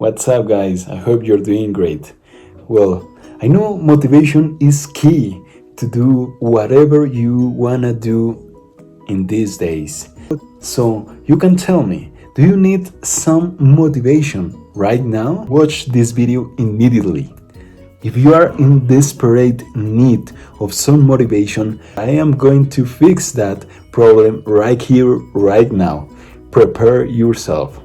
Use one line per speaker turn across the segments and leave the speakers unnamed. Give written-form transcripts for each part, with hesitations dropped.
What's up, guys? I hope you're doing great. Well, I know motivation is key to do whatever you wanna do in these days. So, you can tell me, do you need some motivation right now? Watch this video immediately. If you are in desperate need of some motivation, I am going to fix that problem right here, right now. Prepare yourself.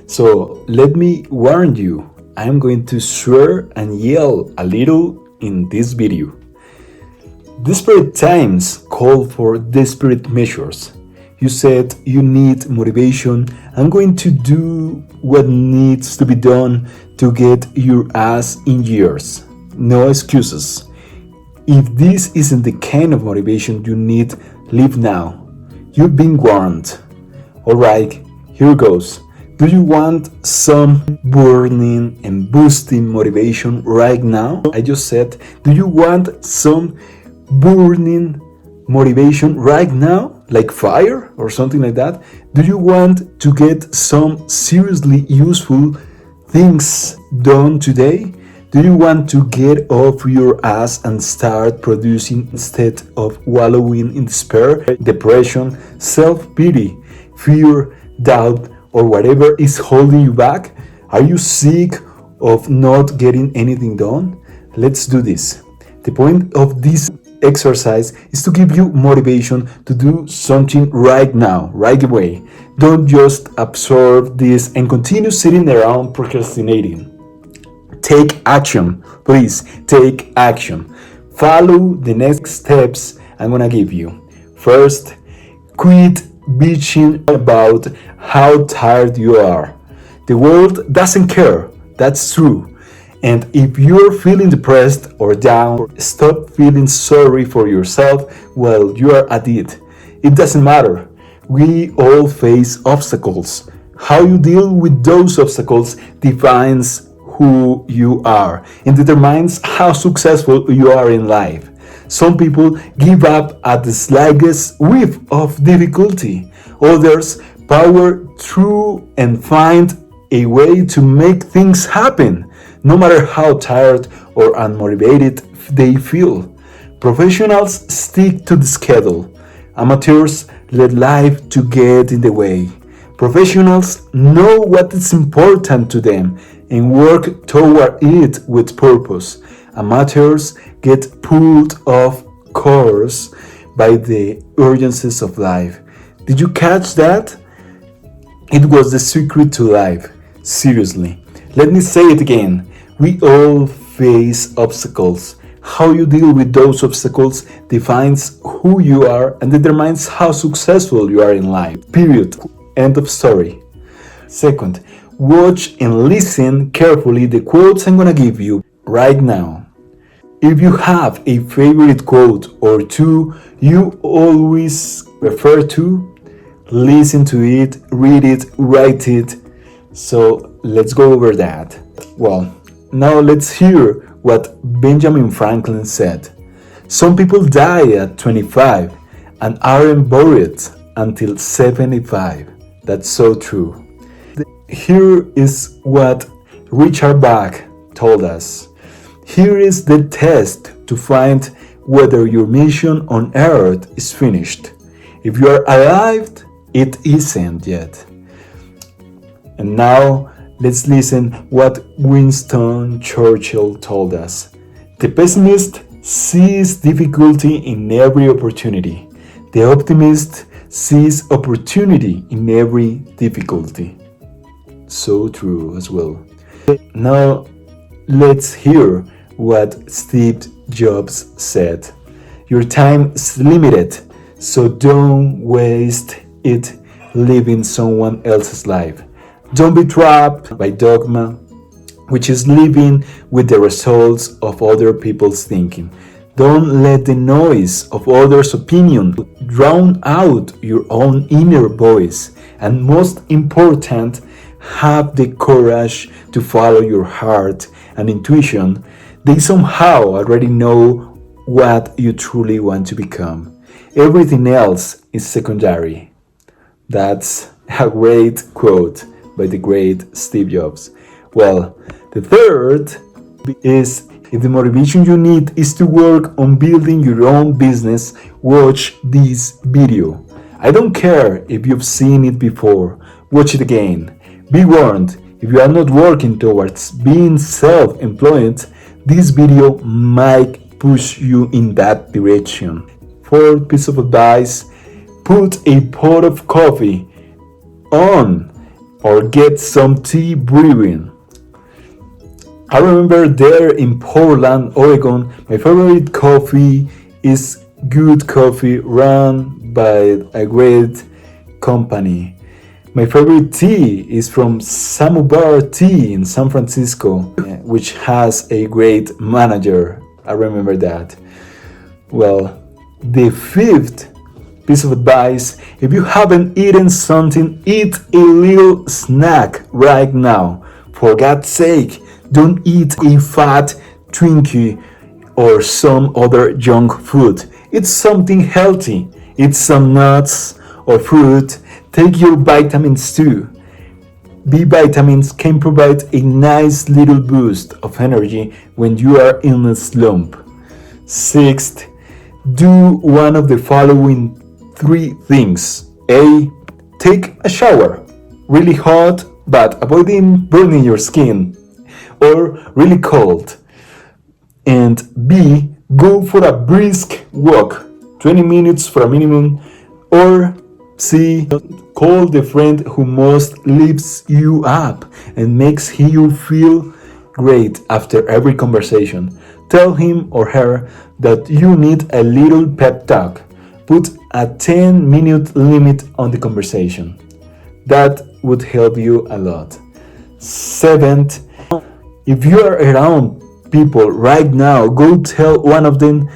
So let me warn you, I'm going to swear and yell a little in this video. Desperate times call for desperate measures. You said you need motivation. I'm going to do what needs to be done to get your ass in gears. No excuses. If this isn't the kind of motivation you need, leave now. You've been warned. Alright, here goes. Do you want some burning and boosting motivation right now? I just said, do you want some burning motivation right now? Like fire or something like that? Do you want to get some seriously useful things done today? Do you want to get off your ass and start producing instead of wallowing in despair, depression, self-pity, fear, doubt, or whatever is holding you back? Are you sick of not getting anything done? Let's do this. The point of this exercise is to give you motivation to do something right now, right away. Don't just absorb this and continue sitting around procrastinating. Take action. Please take action. Follow the next steps I'm gonna give you. First, quit bitching about how tired you are. The world doesn't care. That's true. And if you're feeling depressed or down, stop feeling sorry for yourself while you are at it. It doesn't matter. We all face obstacles. How you deal with those obstacles defines who you are and determines how successful you are in life. Some people give up at the slightest whiff of difficulty. Others power through and find a way to make things happen, no matter how tired or unmotivated they feel. Professionals stick to the schedule. Amateurs let life to get in the way. Professionals know what is important to them and work toward it with purpose. Amateurs get pulled off course by the urgencies of life. Did you catch that? It was the secret to life. Seriously. Let me say it again. We all face obstacles. How you deal with those obstacles defines who you are and determines how successful you are in life. Period. End of story. Second, watch and listen carefully the quotes I'm gonna give you right now. If you have a favorite quote or two you always refer to, listen to it, read it, write it. So let's go over that. Well, now let's hear what Benjamin Franklin said. Some people die at 25 and aren't buried until 75. That's so true. Here is what Richard Bach told us. Here is the test to find whether your mission on earth is finished. If you are alive, it isn't yet. And now let's listen what Winston Churchill told us. The pessimist sees difficulty in every opportunity. The optimist sees opportunity in every difficulty. So true as well. Now let's hear what Steve Jobs said. Your time is limited, so don't waste it living someone else's life. Don't be trapped by dogma, which is living with the results of other people's thinking. Don't let the noise of others' opinion drown out your own inner voice. And most important, have the courage to follow your heart and intuition. They somehow already know what you truly want to become. Everything else is secondary. That's a great quote by the great Steve Jobs. Well, the third is if the motivation you need is to work on building your own business, watch this video. I don't care if you've seen it before, watch it again. Be warned, if you are not working towards being self-employed, this video might push you in that direction. Fourth piece of advice, put a pot of coffee on or get some tea brewing. I remember there in Portland, Oregon, my favorite coffee is Good Coffee run by a great company. My favorite tea is from Samovar Tea in San Francisco, which has a great manager. I remember that. Well, the fifth piece of advice, if you haven't eaten something, eat a little snack right now. For God's sake, don't eat a fat Twinkie or some other junk food. Eat something healthy. Eat some nuts or fruit. Take your vitamins too. B vitamins can provide a nice little boost of energy when you are in a slump. Sixth, do one of the following three things. A. Take a shower. Really hot, but avoiding burning your skin. Or really cold. And B. Go for a brisk walk. 20 minutes for a minimum. Or C. Call the friend who most lifts you up and makes you feel great after every conversation. Tell him or her that you need a little pep talk. Put a 10-minute limit on the conversation. That would help you a lot. Seventh, if you are around people right now, go tell one of them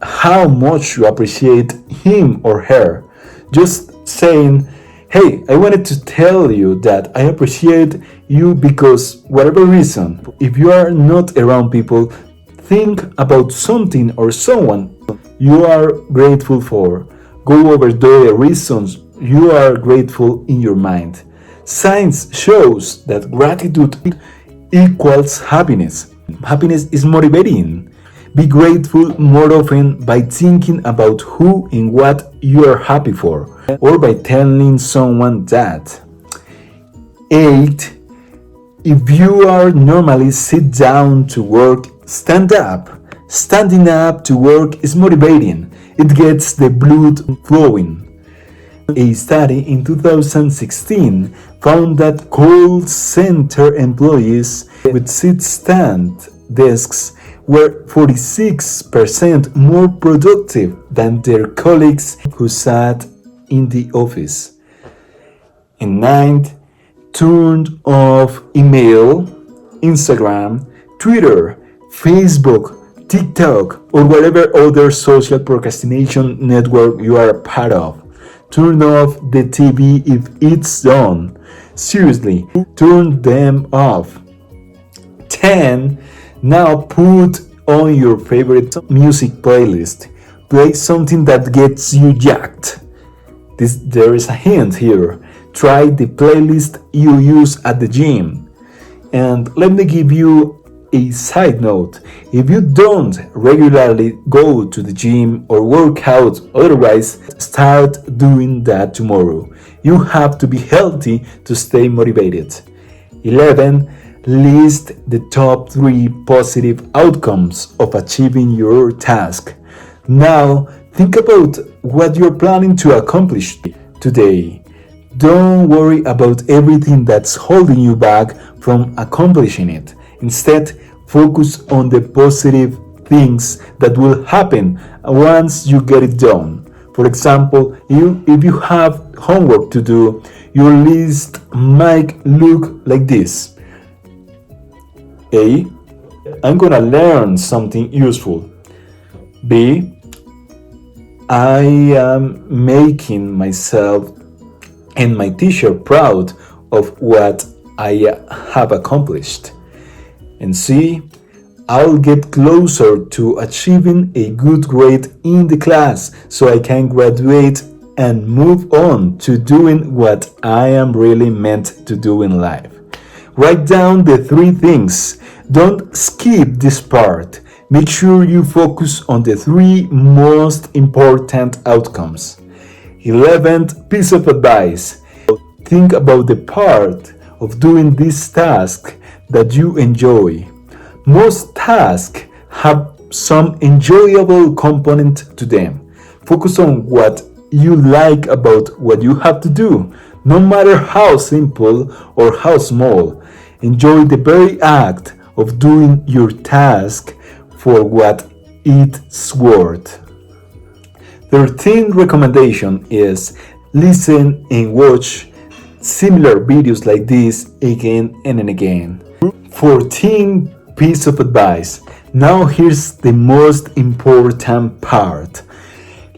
how much you appreciate him or her. Just saying, hey, I wanted to tell you that I appreciate you because whatever reason. If you are not around people, think about something or someone you are grateful for. Go over the reasons you are grateful in your mind. Science shows that gratitude equals happiness. Happiness is motivating. Be grateful more often by thinking about who and what you are happy for, or by telling someone that. 8. If you are normally sit down to work, stand up. Standing up to work is motivating. It gets the blood flowing. A study in 2016 found that call center employees with sit-stand desks were 46% more productive than their colleagues who sat in the office. And 9, turned off email, Instagram, Twitter, Facebook, TikTok, or whatever other social procrastination network you are a part of. Turn off the TV if it's on. Seriously, turn them off. 10. Now put on your favorite music playlist. Play something that gets you jacked. There is a hint here. Try the playlist you use at the gym. And let me give you a side note. If you don't regularly go to the gym or work out otherwise, start doing that tomorrow. You have to be healthy to stay motivated. 11. List the top 3 positive outcomes of achieving your task. Now, think about what you're planning to accomplish today. Don't worry about everything that's holding you back from accomplishing it. Instead, focus on the positive things that will happen once you get it done. For example, if you have homework to do, your list might look like this. A. I'm gonna learn something useful. B. I am making myself and my teacher proud of what I have accomplished. And C. I'll get closer to achieving a good grade in the class so I can graduate and move on to doing what I am really meant to do in life. Write down the three things. Don't skip this part. Make sure you focus on the three most important outcomes. 11th piece of advice. Think about the part of doing this task that you enjoy. Most tasks have some enjoyable component to them. Focus on what you like about what you have to do, no matter how simple or how small. Enjoy the very act of doing your task for what it's worth. 13th recommendation is listen and watch similar videos like this again and again. 14th piece of advice. Now here's the most important part.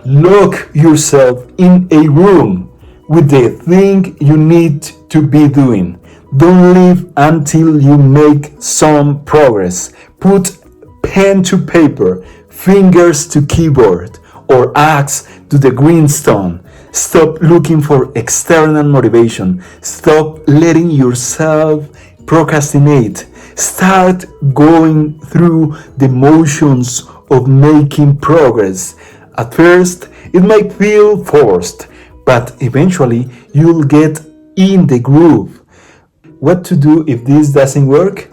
Lock yourself in a room with the thing you need to be doing. Don't leave until you make some progress. Put pen to paper, fingers to keyboard, or axe to the grindstone. Stop looking for external motivation. Stop letting yourself procrastinate. Start going through the motions of making progress. At first, it might feel forced, but eventually you'll get in the groove. What to do if this doesn't work?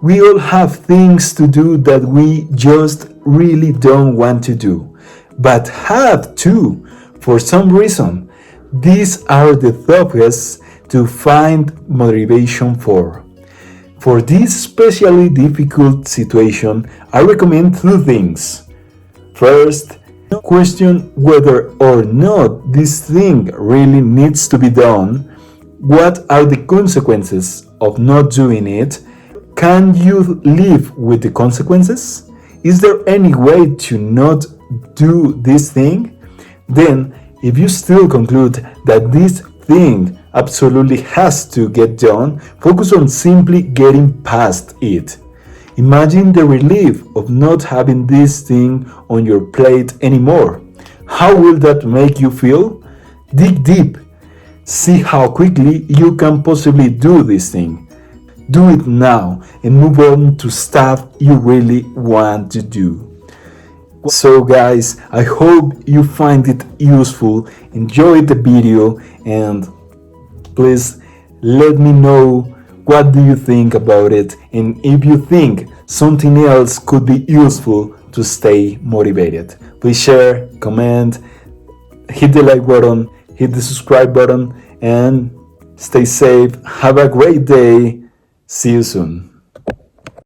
We all have things to do that we just really don't want to do, but have to for some reason. These are the toughest to find motivation for. For this especially difficult situation, I recommend two things. First, question whether or not this thing really needs to be done. What are the consequences of not doing it? Can you live with the consequences? Is there any way to not do this thing? Then, if you still conclude that this thing absolutely has to get done, focus on simply getting past it. Imagine the relief of not having this thing on your plate anymore. How will that make you feel? Dig deep. See how quickly you can possibly do this thing. Do it now and move on to stuff you really want to do. So guys, I hope you find it useful, enjoy the video, and please let me know what do you think about it, and if you think something else could be useful to stay motivated. Please share, comment, hit the like button, hit the subscribe button, and stay safe. Have a great day. See you soon.